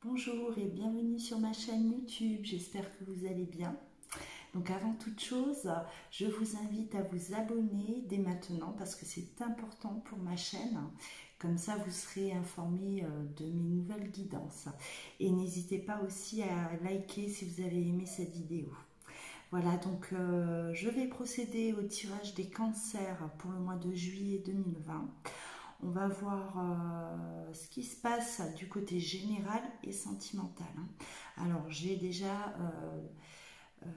Bonjour et bienvenue sur ma chaîne YouTube, j'espère que vous allez bien. Donc avant toute chose, je vous invite à vous abonner dès maintenant parce que c'est important pour ma chaîne. Comme ça, vous serez informé de mes nouvelles guidances. Et n'hésitez pas aussi à liker si vous avez aimé cette vidéo. Voilà, donc je vais procéder au tirage des cancers pour le mois de juillet 2020. On va voir ce qui se passe du côté général et sentimental. Alors, j'ai déjà euh,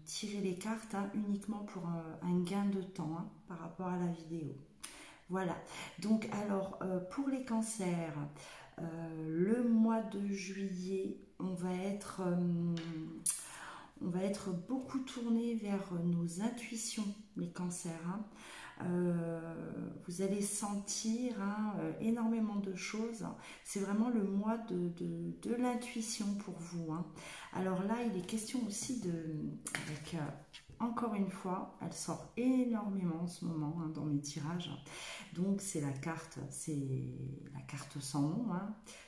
tiré les cartes uniquement pour un gain de temps par rapport à la vidéo. Voilà, donc alors pour les cancers, le mois de juillet, on va être beaucoup tourné vers nos intuitions, les cancers. Vous allez sentir énormément de choses. C'est vraiment le mois de l'intuition pour vous. Alors là, il est question aussi avec, encore une fois, elle sort énormément en ce moment dans mes tirages. Donc c'est la carte sans nom,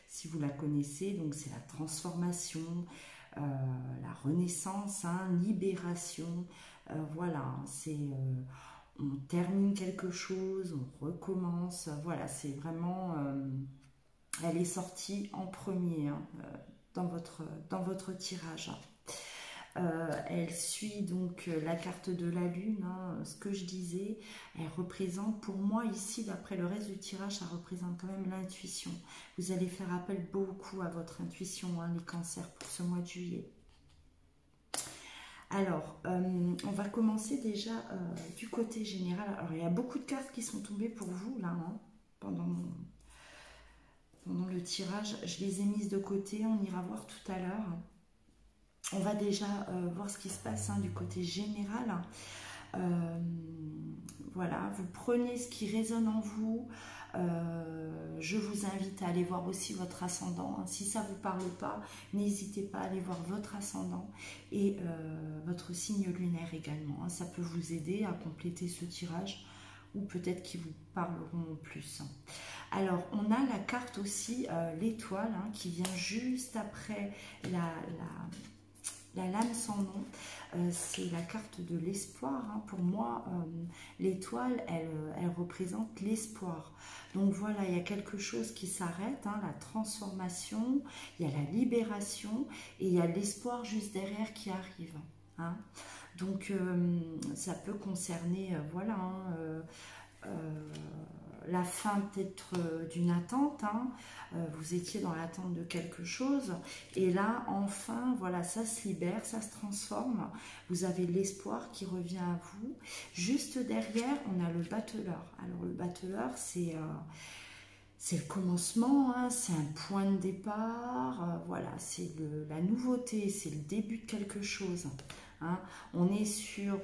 si vous la connaissez. Donc c'est la transformation, la renaissance, libération. Voilà, on termine quelque chose, on recommence. Voilà, c'est vraiment, elle est sortie en premier dans votre tirage. Elle suit donc la carte de la lune, ce que je disais. Elle représente, pour moi ici, d'après le reste du tirage, ça représente quand même l'intuition. Vous allez faire appel beaucoup à votre intuition, les cancers, pour ce mois de juillet. Alors, on va commencer déjà du côté général. Alors, il y a beaucoup de cartes qui sont tombées pour vous, là, pendant le tirage. Je les ai mises de côté, on ira voir tout à l'heure. On va déjà voir ce qui se passe du côté général. Voilà, vous prenez ce qui résonne en vous. Je vous invite à aller voir aussi votre ascendant. Si ça ne vous parle pas, n'hésitez pas à aller voir votre ascendant et votre signe lunaire également. Ça peut vous aider à compléter ce tirage ou peut-être qu'ils vous parleront plus. Alors, on a la carte aussi, l'étoile, qui vient juste après la lame sans nom. C'est la carte de l'espoir. Pour moi, l'étoile, elle représente l'espoir. Donc voilà, il y a quelque chose qui s'arrête, la transformation, il y a la libération et il y a l'espoir juste derrière qui arrive. Donc ça peut concerner, voilà, la fin peut-être d'une attente, vous étiez dans l'attente de quelque chose et là enfin voilà, ça se libère, ça se transforme, vous avez l'espoir qui revient à vous. Juste derrière on a le battleur. Alors le battleur c'est le commencement, c'est un point de départ, voilà, c'est la nouveauté, c'est le début de quelque chose. On est sur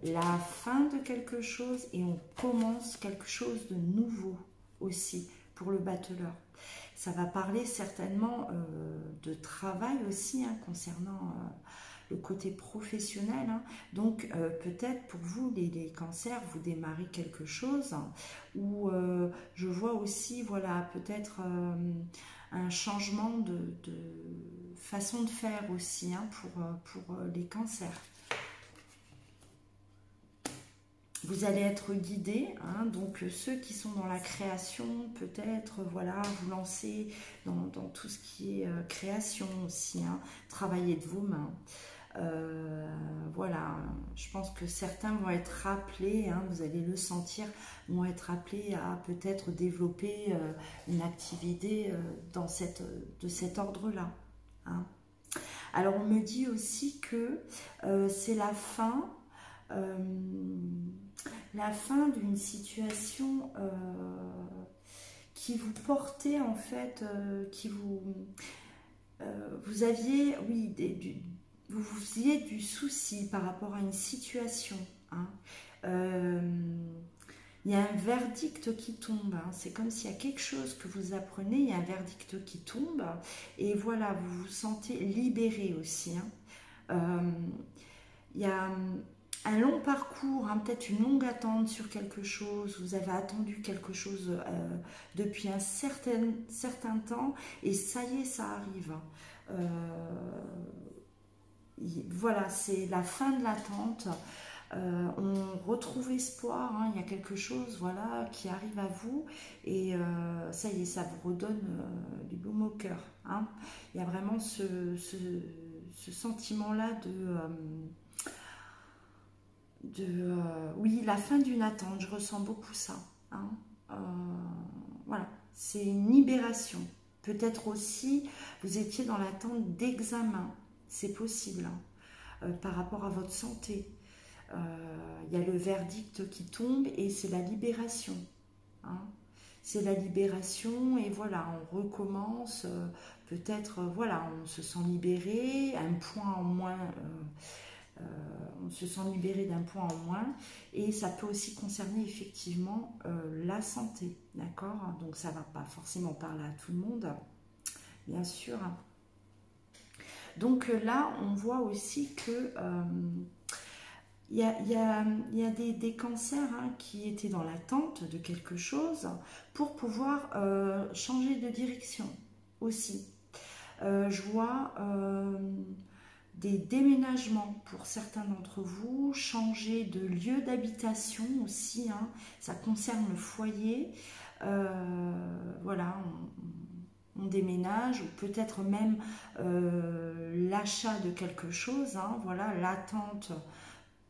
la fin de quelque chose et on commence quelque chose de nouveau aussi pour le battleur. Ça va parler certainement de travail aussi concernant le côté professionnel. Donc peut-être pour vous les cancers, vous démarrez quelque chose où je vois aussi voilà peut-être un changement de façon de faire aussi pour les cancers. Vous allez être guidés, donc ceux qui sont dans la création, peut-être, voilà, vous lancer dans tout ce qui est création aussi, travailler de vos mains. Voilà, je pense que certains vont être rappelés, vous allez le sentir, vont être appelés à peut-être développer une activité de cet ordre-là. Alors on me dit aussi que c'est la fin d'une situation qui vous portait en fait, vous aviez, oui, vous aviez du souci par rapport à une situation. Il y a un verdict qui tombe, c'est comme s'il y a quelque chose que vous apprenez, il y a un verdict qui tombe, et voilà, vous vous sentez libéré aussi. Il y a un long parcours, hein, peut-être une longue attente sur quelque chose, vous avez attendu quelque chose depuis un certain temps, et ça y est, ça arrive. Voilà, c'est la fin de l'attente. On retrouve espoir, hein, il y a quelque chose, voilà, qui arrive à vous, et ça y est, ça vous redonne du baume au cœur, hein. Il y a vraiment ce sentiment-là oui, la fin d'une attente, je ressens beaucoup ça, hein. Euh, voilà, c'est une libération. Peut-être aussi, vous étiez dans l'attente d'examen, c'est possible, hein, par rapport à votre santé. Il y a le verdict qui tombe et c'est la libération, hein. C'est la libération, et voilà, on recommence, peut-être, voilà, on se sent libéré, un point en moins, on se sent libéré d'un point en moins, et ça peut aussi concerner effectivement la santé, d'accord? Donc ça ne va pas forcément parler à tout le monde, bien sûr. Donc là, on voit aussi que il y a des cancers, hein, qui étaient dans l'attente de quelque chose pour pouvoir changer de direction aussi. Je vois des déménagements pour certains d'entre vous, changer de lieu d'habitation aussi, hein, ça concerne le foyer. Voilà, on déménage, ou peut-être même l'achat de quelque chose, hein, voilà, l'attente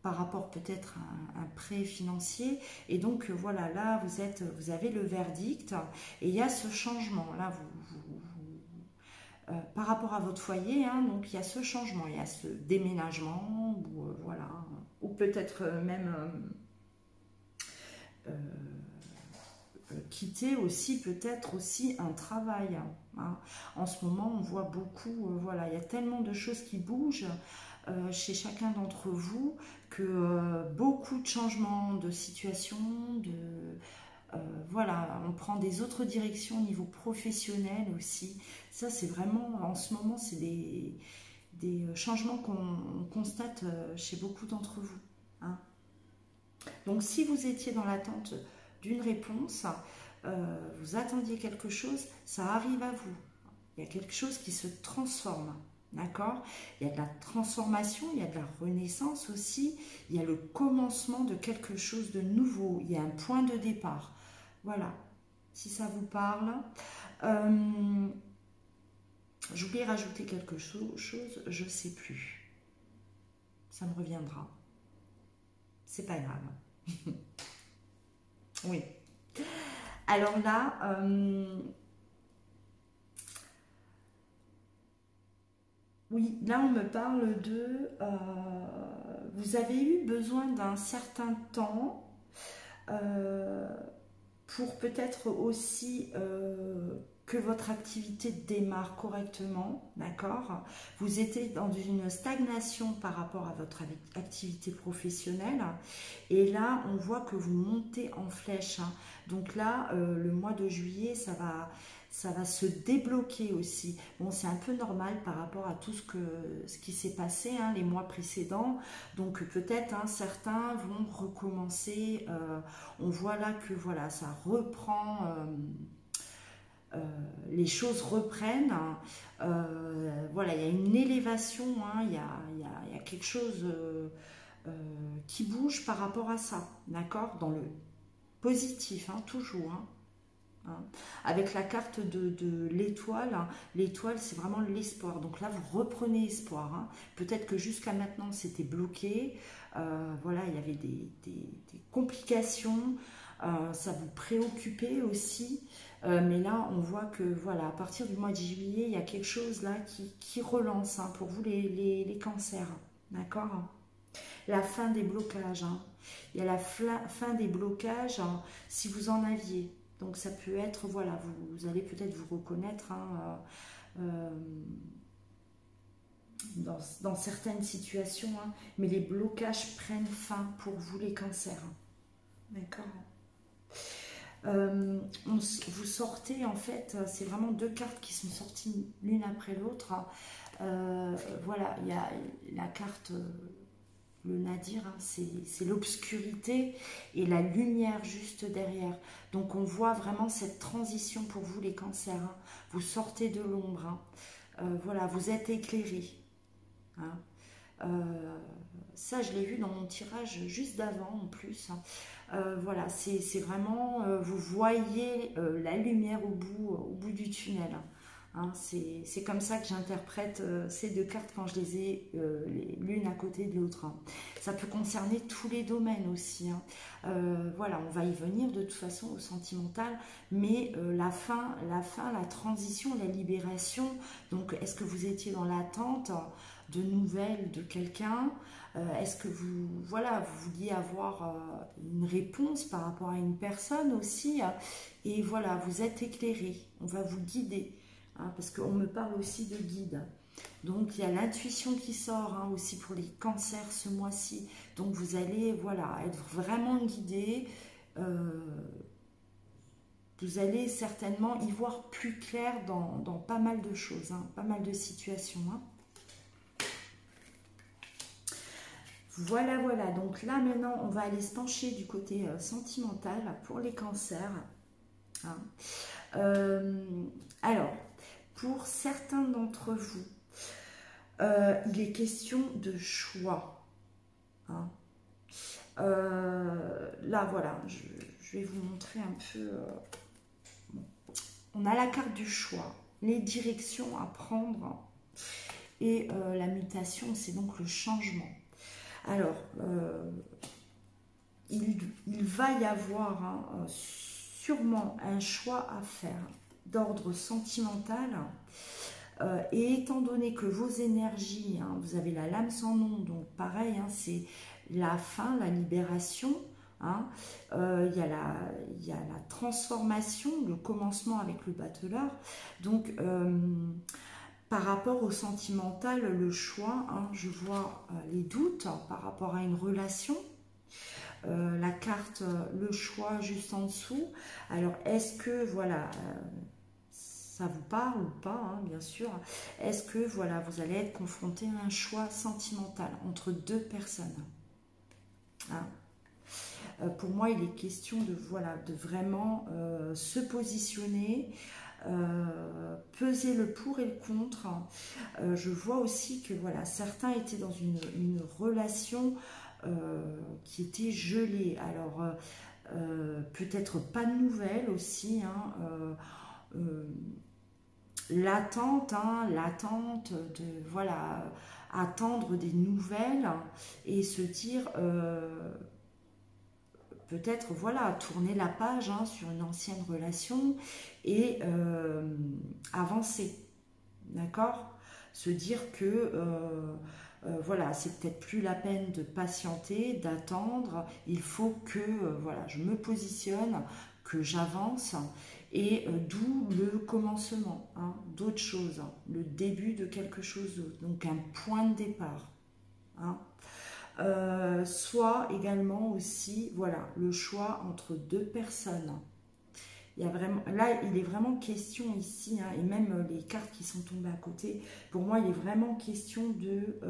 par rapport peut-être à un prêt financier, et donc voilà, là vous avez le verdict, et il y a ce changement là, par rapport à votre foyer, hein, donc il y a ce changement, il y a ce déménagement, ou voilà, ou peut-être même quitter aussi peut-être aussi un travail, hein. En ce moment, on voit beaucoup, voilà, il y a tellement de choses qui bougent chez chacun d'entre vous, que beaucoup de changements de situation, voilà, on prend des autres directions au niveau professionnel aussi. Ça, c'est vraiment, en ce moment, c'est des changements qu'on constate chez beaucoup d'entre vous, hein. Donc, si vous étiez dans l'attente d'une réponse, vous attendiez quelque chose, ça arrive à vous. Il y a quelque chose qui se transforme, d'accord? Il y a de la transformation, il y a de la renaissance aussi, il y a le commencement de quelque chose de nouveau, il y a un point de départ. Voilà, si ça vous parle. Je voulais rajouter quelque chose, je ne sais plus. Ça me reviendra. C'est pas grave. Oui. Alors là, oui, là on me parle de... vous avez eu besoin d'un certain temps pour peut-être aussi que votre activité démarre correctement, d'accord? Vous étiez dans une stagnation par rapport à votre activité professionnelle, et là on voit que vous montez en flèche, hein. Donc là, le mois de juillet, ça va se débloquer aussi. Bon, c'est un peu normal par rapport à tout ce qui s'est passé, hein, les mois précédents. Donc peut-être, hein, certains vont recommencer. On voit là que voilà, ça reprend. Les choses reprennent. Voilà, il y a une élévation, hein, il y a quelque chose qui bouge par rapport à ça, d'accord? Dans le positif, hein, toujours, hein. Hein. Avec la carte de l'étoile, hein, l'étoile c'est vraiment l'espoir, donc là vous reprenez espoir, hein. Peut-être que jusqu'à maintenant c'était bloqué, voilà, il y avait des complications, ça vous préoccupait aussi, mais là on voit que voilà, à partir du mois de juillet il y a quelque chose là qui relance, hein, pour vous les cancers, d'accord? La fin des blocages, hein. Il y a la fin des blocages, hein, si vous en aviez. Donc ça peut être, voilà, vous allez peut-être vous reconnaître, hein, dans certaines situations, hein, mais les blocages prennent fin pour vous les cancers. D'accord? Vous sortez, en fait, c'est vraiment deux cartes qui sont sorties l'une après l'autre. Voilà, il y a la carte Le nadir, hein, c'est l'obscurité et la lumière juste derrière. Donc on voit vraiment cette transition pour vous les cancers. Hein. Vous sortez de l'ombre. Hein. Voilà, vous êtes éclairés. Hein. Ça, je l'ai vu dans mon tirage juste d'avant en plus. Hein. Voilà, c'est vraiment, vous voyez la lumière au bout du tunnel. Hein, c'est comme ça que j'interprète ces deux cartes quand je les ai l'une à côté de l'autre. Hein. Ça peut concerner tous les domaines aussi. Hein. Voilà, on va y venir de toute façon au sentimental, mais la fin, la transition, la libération. Donc, est-ce que vous étiez dans l'attente de nouvelles de quelqu'un? Est-ce que vous, voilà, vous vouliez avoir une réponse par rapport à une personne aussi? Et voilà, vous êtes éclairé. On va vous guider. Hein, parce qu'on me parle aussi de guide. Donc, il y a l'intuition qui sort hein, aussi pour les cancers ce mois-ci. Donc, vous allez voilà, être vraiment guidé. Vous allez certainement y voir plus clair dans pas mal de choses, hein, pas mal de situations. Hein. Voilà, voilà. Donc là, maintenant, on va aller se pencher du côté sentimental pour les cancers. Hein. Alors, pour certains d'entre vous, il est question de choix. Hein. Là, voilà, je vais vous montrer un peu. Bon. On a la carte du choix, les directions à prendre et la mutation, c'est donc le changement. Alors, il va y avoir hein, sûrement un choix à faire d'ordre sentimental. Et étant donné que vos énergies, hein, vous avez la lame sans nom, donc pareil, hein, c'est la fin, la libération. Hein, y a la transformation, le commencement avec le battleur. Donc, par rapport au sentimental, le choix, hein, je vois les doutes hein, par rapport à une relation. La carte, le choix juste en dessous. Alors, est-ce que, voilà, ça vous parle ou pas, hein, bien sûr. Est-ce que, voilà, vous allez être confronté à un choix sentimental entre deux personnes hein. Pour moi, il est question de, voilà, de vraiment se positionner, peser le pour et le contre. Je vois aussi que, voilà, certains étaient dans une relation qui était gelée. Alors, peut-être pas de nouvelles aussi, hein, l'attente, hein, l'attente de, voilà, attendre des nouvelles et se dire, peut-être, voilà, tourner la page hein, sur une ancienne relation et avancer, d'accord? Se dire que, voilà, c'est peut-être plus la peine de patienter, d'attendre, il faut que, voilà, je me positionne, que j'avance, et d'où le commencement hein, d'autre chose, hein, le début de quelque chose d'autre, donc un point de départ. Hein. Soit également aussi, voilà, le choix entre deux personnes. Il y a vraiment, là, il est vraiment question ici, hein, et même les cartes qui sont tombées à côté, pour moi, il est vraiment question de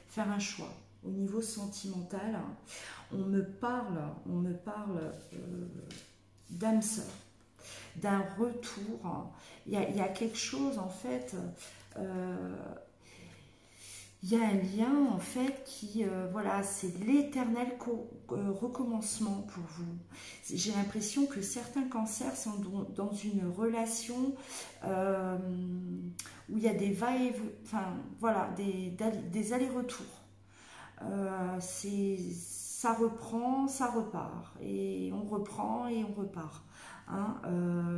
faire un choix. Au niveau sentimental, hein, on me parle d'âme sœur, d'un retour. Hein. Il y a quelque chose, en fait, il y a un lien en fait qui, voilà, c'est l'éternel recommencement pour vous. J'ai l'impression que certains cancers sont dans une relation où il y a des va-et-vient, enfin voilà, des allers-retours. Ça reprend, ça repart, et on reprend et on repart. Hein,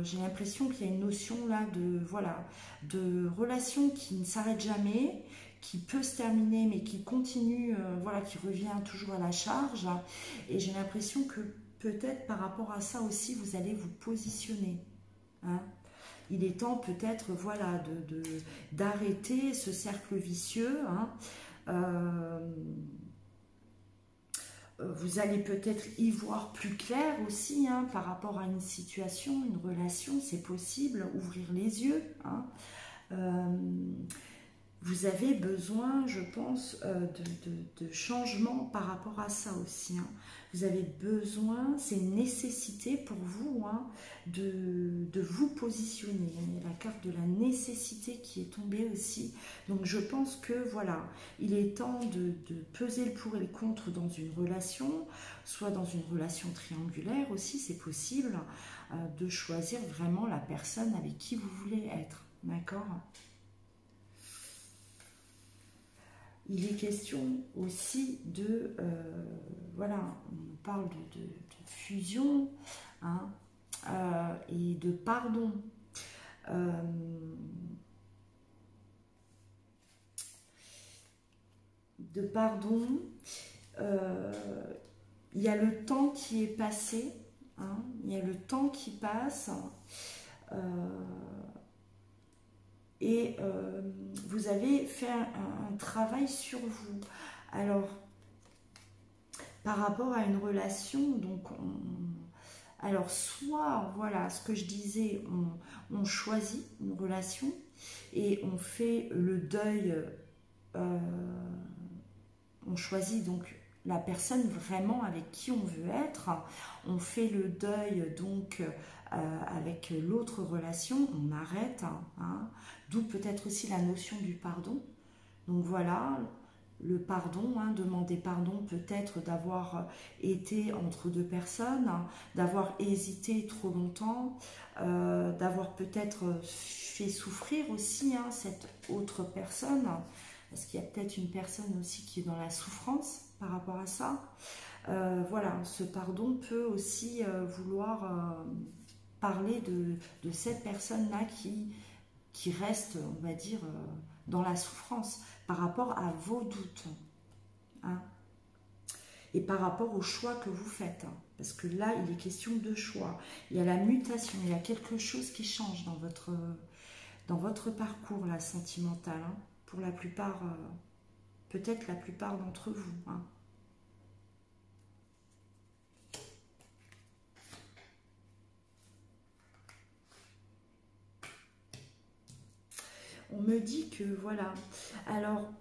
j'ai l'impression qu'il y a une notion là de, voilà, de relation qui ne s'arrête jamais, qui peut se terminer mais qui continue, voilà, qui revient toujours à la charge. Et j'ai l'impression que peut-être par rapport à ça aussi, vous allez vous positionner. Hein. Il est temps peut-être, voilà, d'arrêter ce cercle vicieux. Hein. Vous allez peut-être y voir plus clair aussi hein, par rapport à une situation, une relation, c'est possible, ouvrir les yeux. Hein. vous avez besoin, je pense, de changement par rapport à ça aussi. Hein. Vous avez besoin, c'est une nécessité pour vous, hein, de vous positionner. Il y a la carte de la nécessité qui est tombée aussi. Donc je pense que voilà, il est temps de peser le pour et le contre dans une relation, soit dans une relation triangulaire aussi, c'est possible, de choisir vraiment la personne avec qui vous voulez être. D'accord ? Il est question aussi de, voilà, on parle de fusion, hein, et de pardon. De pardon, il y a le temps qui est passé, hein, il y a le temps qui passe, et vous avez fait un travail sur vous. Alors, par rapport à une relation, donc alors soit, voilà, ce que je disais, on choisit une relation et on fait le deuil, on choisit donc la personne vraiment avec qui on veut être, on fait le deuil donc avec l'autre relation, on arrête, hein, d'où peut-être aussi la notion du pardon. Donc voilà, le pardon, hein, demander pardon peut-être d'avoir été entre deux personnes, hein, d'avoir hésité trop longtemps, d'avoir peut-être fait souffrir aussi, hein, cette autre personne, parce qu'il y a peut-être une personne aussi qui est dans la souffrance par rapport à ça. Voilà, ce pardon peut aussi vouloir parler de cette personne-là qui reste, on va dire, dans la souffrance par rapport à vos doutes, hein, et par rapport au choix que vous faites, hein, parce que là, il est question de choix. Il y a la mutation, il y a quelque chose qui change dans votre parcours là, sentimental, hein, pour la plupart, peut-être la plupart d'entre vous, hein. On me dit que, voilà, alors,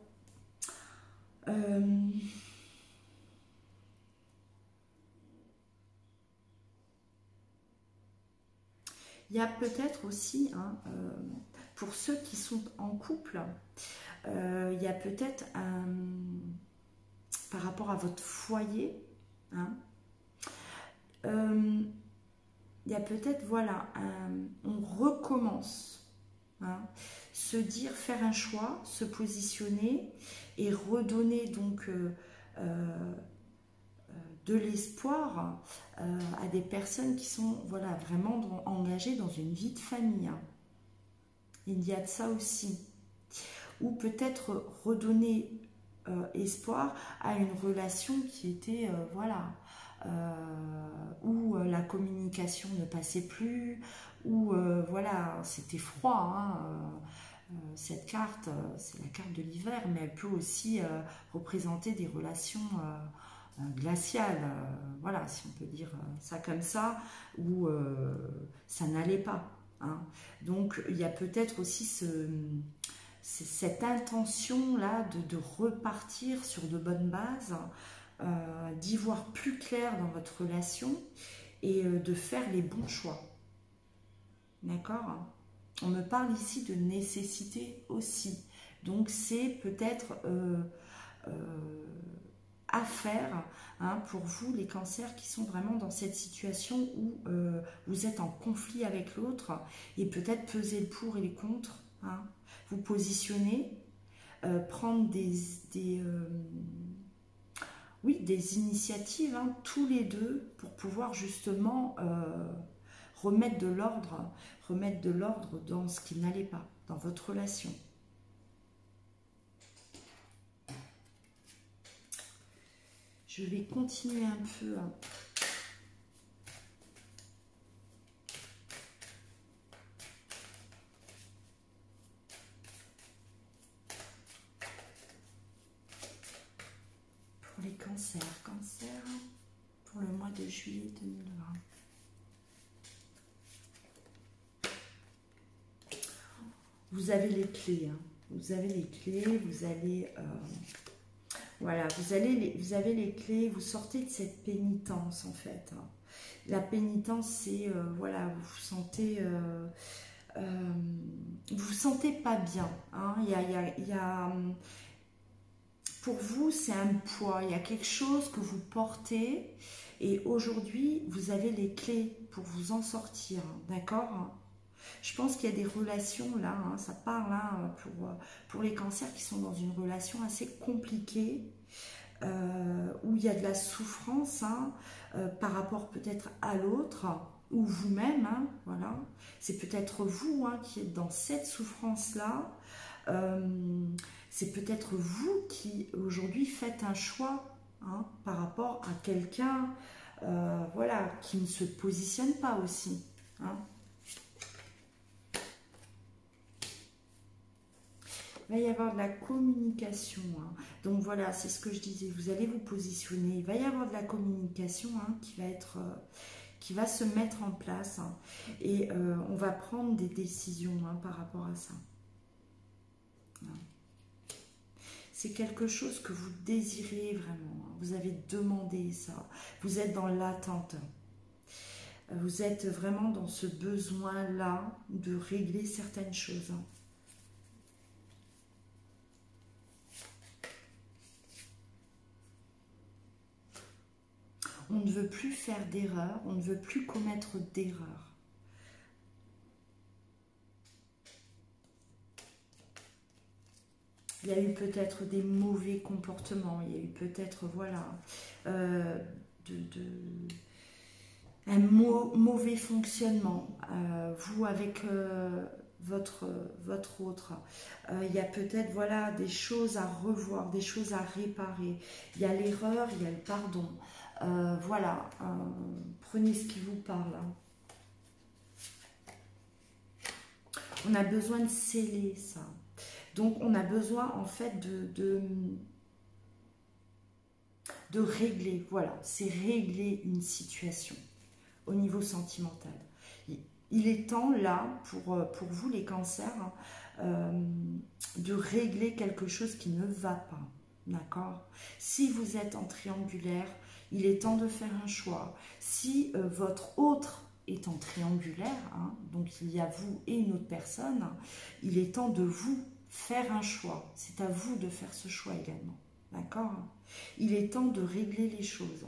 il y a peut-être aussi, hein, pour ceux qui sont en couple, il y a peut-être par rapport à votre foyer, hein, il y a peut-être, voilà, on recommence, hein, se dire, faire un choix, se positionner et redonner donc de l'espoir à des personnes qui sont, voilà, vraiment engagées dans une vie de famille, hein. Il y a de ça aussi. Ou peut-être redonner espoir à une relation qui était, voilà, où la communication ne passait plus, où, voilà, c'était froid, hein, cette carte, c'est la carte de l'hiver, mais elle peut aussi représenter des relations glaciales, voilà, si on peut dire ça comme ça, où ça n'allait pas, hein. Donc il y a peut-être aussi cette intention-là de repartir sur de bonnes bases, d'y voir plus clair dans votre relation et de faire les bons choix. D'accord ? On me parle ici de nécessité aussi. Donc c'est peut-être à faire, hein, pour vous, les cancers qui sont vraiment dans cette situation où vous êtes en conflit avec l'autre et peut-être peser le pour et les contre, hein, vous positionner, prendre oui, des initiatives, hein, tous les deux, pour pouvoir justement remettre de l'ordre dans ce qui n'allait pas, dans votre relation. Je vais continuer un peu, hein. Pour les cancers, pour le mois de juillet 2020. Vous avez les clés, hein. Vous avez les clés, vous allez... voilà, vous avez les clés, vous sortez de cette pénitence en fait. La pénitence, c'est, voilà, vous sentez pas bien. Hein. Pour vous, c'est un poids, il y a quelque chose que vous portez et aujourd'hui, vous avez les clés pour vous en sortir, d'accord? Je pense qu'il y a des relations là, hein, ça parle hein, pour les cancers qui sont dans une relation assez compliquée, où il y a de la souffrance hein, par rapport peut-être à l'autre ou vous-même, hein, voilà. C'est peut-être vous hein, qui êtes dans cette souffrance-là. C'est peut-être vous qui aujourd'hui faites un choix hein, par rapport à quelqu'un voilà, qui ne se positionne pas aussi. Hein. Il va y avoir de la communication. Hein. Donc voilà, c'est ce que je disais. Vous allez vous positionner. Il va y avoir de la communication hein, qui va se mettre en place. Hein. Et on va prendre des décisions hein, par rapport à ça. Hein. C'est quelque chose que vous désirez vraiment. Hein. Vous avez demandé ça. Vous êtes dans l'attente. Vous êtes vraiment dans ce besoin-là de régler certaines choses. Hein. On ne veut plus faire d'erreurs, on ne veut plus commettre d'erreurs. Il y a eu peut-être des mauvais comportements, il y a eu peut-être, voilà, un mauvais fonctionnement. Vous avec votre autre. Il y a peut-être, voilà, des choses à revoir, des choses à réparer. Il y a l'erreur, il y a le pardon. Voilà, prenez ce qui vous parle. Hein. On a besoin de sceller ça. Donc, on a besoin en fait de régler. Voilà, c'est régler une situation au niveau sentimental. Il est temps là, pour vous les cancers, hein, de régler quelque chose qui ne va pas. D'accord? Si vous êtes en triangulaire, il est temps de faire un choix. Si votre autre est en triangulaire, hein, donc il y a vous et une autre personne, il est temps de vous faire un choix. C'est à vous de faire ce choix également. D'accord? Il est temps de régler les choses.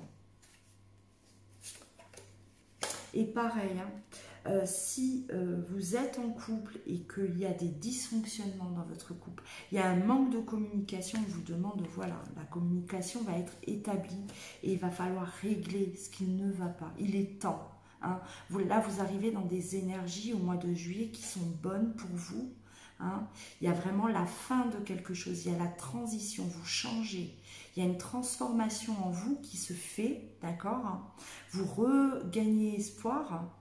Et pareil, hein, si vous êtes en couple et qu'il y a des dysfonctionnements dans votre couple, il y a un manque de communication, on vous demande, voilà, la communication va être établie et il va falloir régler ce qui ne va pas. Il est temps. Hein. Là, vous arrivez dans des énergies au mois de juillet qui sont bonnes pour vous. Hein. Il y a vraiment la fin de quelque chose, il y a la transition, vous changez. Il y a une transformation en vous qui se fait, d'accord? Hein. Vous regagnez espoir.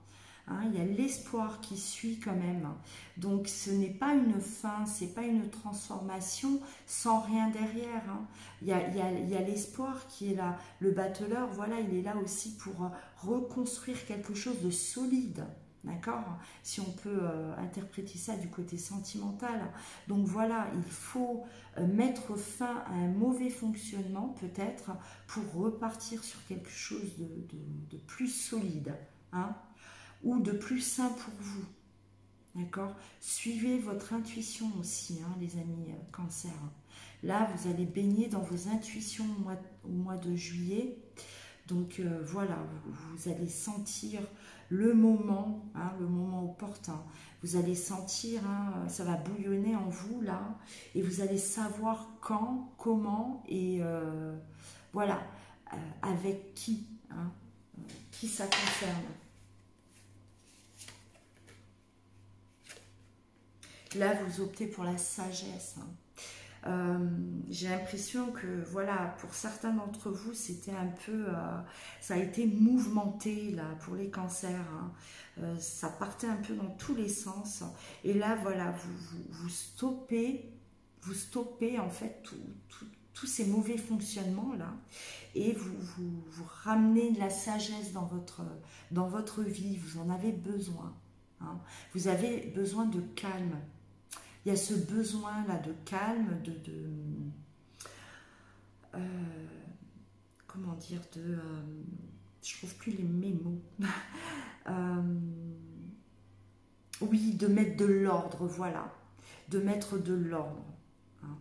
Hein, il y a l'espoir qui suit quand même. Donc ce n'est pas une fin, ce n'est pas une transformation sans rien derrière. Hein. Il y a l'espoir qui est là. Le battleur, voilà, il est là aussi pour reconstruire quelque chose de solide. D'accord? Si on peut interpréter ça du côté sentimental. Donc voilà, il faut mettre fin à un mauvais fonctionnement peut-être pour repartir sur quelque chose de plus solide. Hein? Ou de plus sain pour vous. D'accord? Suivez votre intuition aussi, hein, les amis cancer. Là, vous allez baigner dans vos intuitions au mois de juillet. Donc voilà, vous allez sentir le moment, hein, le moment opportun. Vous allez sentir, hein, ça va bouillonner en vous là, et vous allez savoir quand, comment et voilà, avec qui, hein, qui ça concerne. Là, vous optez pour la sagesse. Hein. J'ai l'impression que, voilà, pour certains d'entre vous, c'était un peu... ça a été mouvementé, là, pour les cancers. Hein. Ça partait un peu dans tous les sens. Et là, voilà, vous stoppez, en fait, tous ces mauvais fonctionnements-là. Et vous ramenez de la sagesse dans votre vie. Vous en avez besoin. Hein. Vous avez besoin de calme. Il y a ce besoin là de calme, comment dire, je trouve plus mes mots. Oui, de mettre de l'ordre, voilà. De mettre de l'ordre. Hein.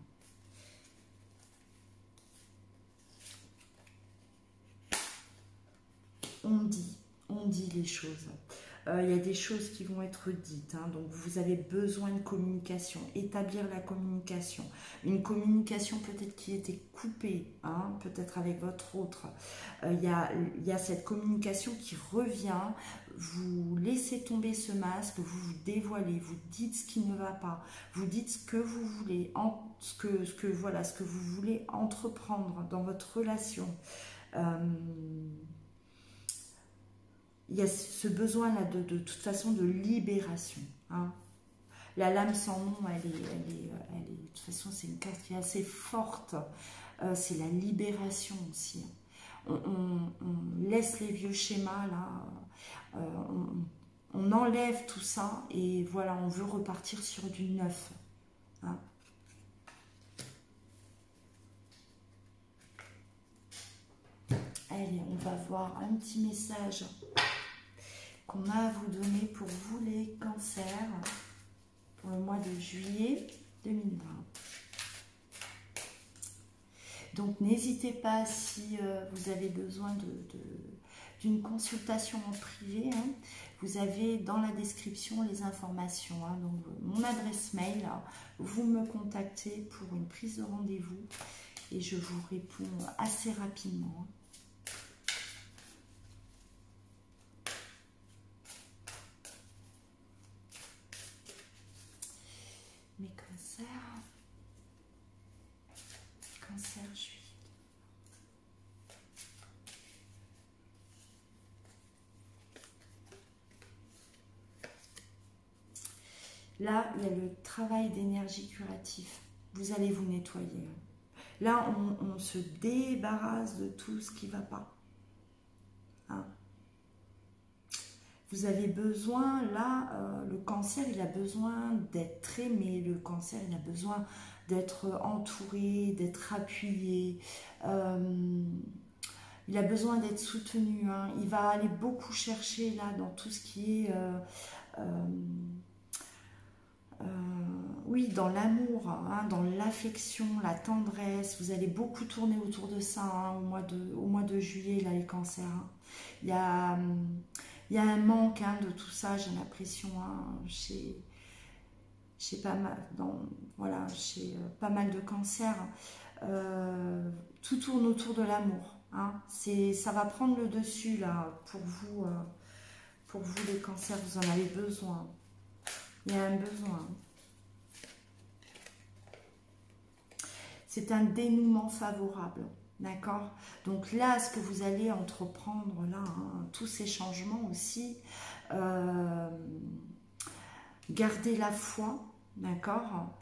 On dit les choses. Il y a des choses qui vont être dites, hein, donc vous avez besoin de communication, établir la communication. Une communication peut-être qui était coupée, hein, peut-être avec votre autre. Il y a cette communication qui revient, vous laissez tomber ce masque, vous vous dévoilez, vous dites ce qui ne va pas, vous dites ce que vous voulez, ce que vous voulez entreprendre dans votre relation. Il y a ce besoin-là de toute façon de libération. Hein. La lame sans nom, elle est, de toute façon, c'est une carte qui est assez forte. C'est la libération aussi. On laisse les vieux schémas, là. On enlève tout ça et voilà, on veut repartir sur du neuf. Hein. Allez, on va voir un petit message qu'on a à vous donner pour vous les cancers pour le mois de juillet 2020. Donc n'hésitez pas si vous avez besoin d'une consultation en privé. Hein. Vous avez dans la description les informations. Hein. Donc mon adresse mail, vous me contactez pour une prise de rendez-vous et je vous réponds assez rapidement. Mes cancers, cancer juillet. Là, il y a le travail d'énergie curatif. Vous allez vous nettoyer. Là, on se débarrasse de tout ce qui ne va pas. Hein. Vous avez besoin, là, le cancer, il a besoin d'être aimé. Le cancer, il a besoin d'être entouré, d'être appuyé. Il a besoin d'être soutenu. Hein. Il va aller beaucoup chercher, là, dans tout ce qui est... oui, dans l'amour, hein, dans l'affection, la tendresse. Vous allez beaucoup tourner autour de ça hein, au mois de juillet, là, les cancers. Hein. Il y a un manque hein, de tout ça, j'ai l'impression, hein, chez pas mal, voilà, chez pas mal de cancers. Tout tourne autour de l'amour. Hein. Ça va prendre le dessus, là, pour vous les cancers, vous en avez besoin. Il y a un besoin. C'est un dénouement favorable. D'accord? Donc là, ce que vous allez entreprendre, là, hein, tous ces changements aussi, gardez la foi, d'accord?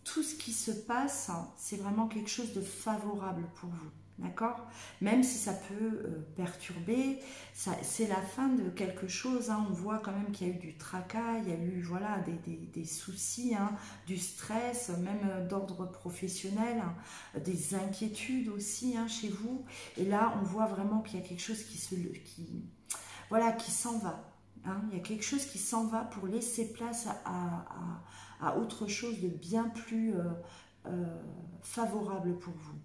Tout ce qui se passe, c'est vraiment quelque chose de favorable pour vous. D'accord? Même si ça peut perturber, c'est la fin de quelque chose. Hein. On voit quand même qu'il y a eu du tracas, il y a eu voilà, des soucis, hein, du stress, même d'ordre professionnel, hein, des inquiétudes aussi hein, chez vous. Et là, on voit vraiment qu'il y a quelque chose qui s'en va. Hein. Il y a quelque chose qui s'en va pour laisser place à autre chose de bien plus favorable pour vous.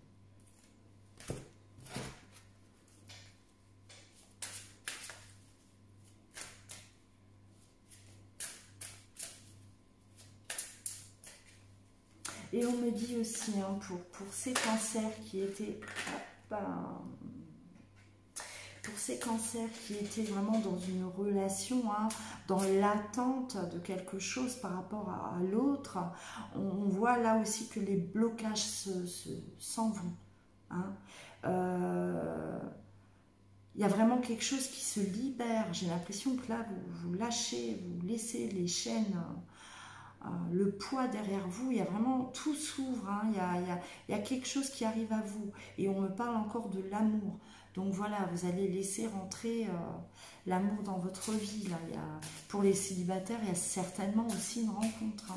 Et on me dit aussi, hein, pour ces cancers qui étaient... pour ces cancers qui étaient vraiment dans une relation, hein, dans l'attente de quelque chose par rapport à l'autre, on voit là aussi que les blocages s'en vont. Hein. Il y a vraiment quelque chose qui se libère. J'ai l'impression que là, vous lâchez, vous laissez les chaînes... le poids derrière vous, il y a vraiment, tout s'ouvre, hein, il y a quelque chose qui arrive à vous, et on me parle encore de l'amour, Donc voilà, vous allez laisser rentrer l'amour dans votre vie. Là. Pour les célibataires, il y a certainement aussi une rencontre.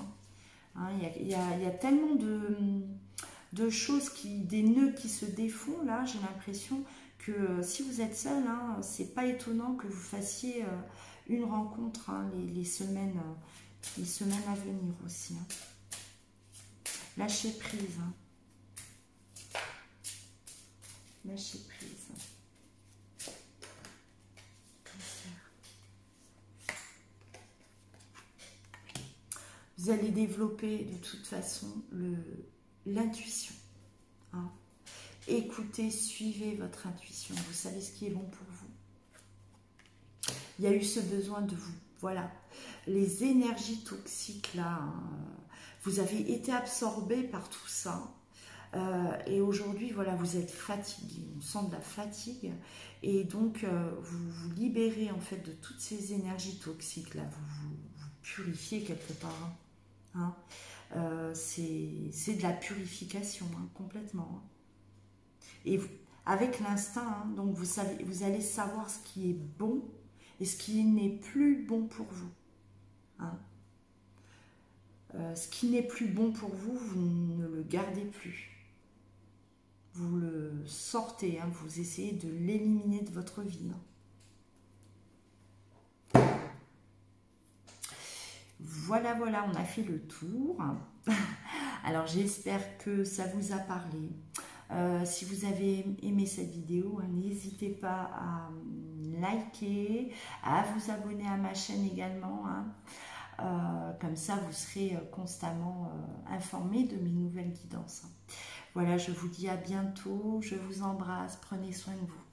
Il y a tellement de choses, des nœuds qui se défont. Là, j'ai l'impression que si vous êtes seul, c'est pas étonnant que vous fassiez une rencontre les semaines à venir aussi. Lâchez prise. Lâchez prise. Vous allez développer de toute façon l'intuition. Écoutez, suivez votre intuition. Vous savez ce qui est bon pour vous. Il y a eu ce besoin de vous. Voilà. Les énergies toxiques, là, vous avez été absorbé par tout ça. Et aujourd'hui, voilà, vous êtes fatigué. On sent de la fatigue. Et donc, vous vous libérez, en fait, de toutes ces énergies toxiques, là. Vous purifiez quelque part. C'est de la purification, complètement. Et avec l'instinct, donc vous allez savoir ce qui est bon et ce qui n'est plus bon pour vous. Ce qui n'est plus bon pour vous, vous ne le gardez plus. Vous le sortez, vous essayez de l'éliminer de votre vie. Voilà, on a fait le tour. Alors, j'espère que ça vous a parlé. Si vous avez aimé cette vidéo, n'hésitez pas à liker, à vous abonner à ma chaîne également. Comme ça, vous serez constamment informé de mes nouvelles guidances. Voilà, je vous dis à bientôt. Je vous embrasse. Prenez soin de vous.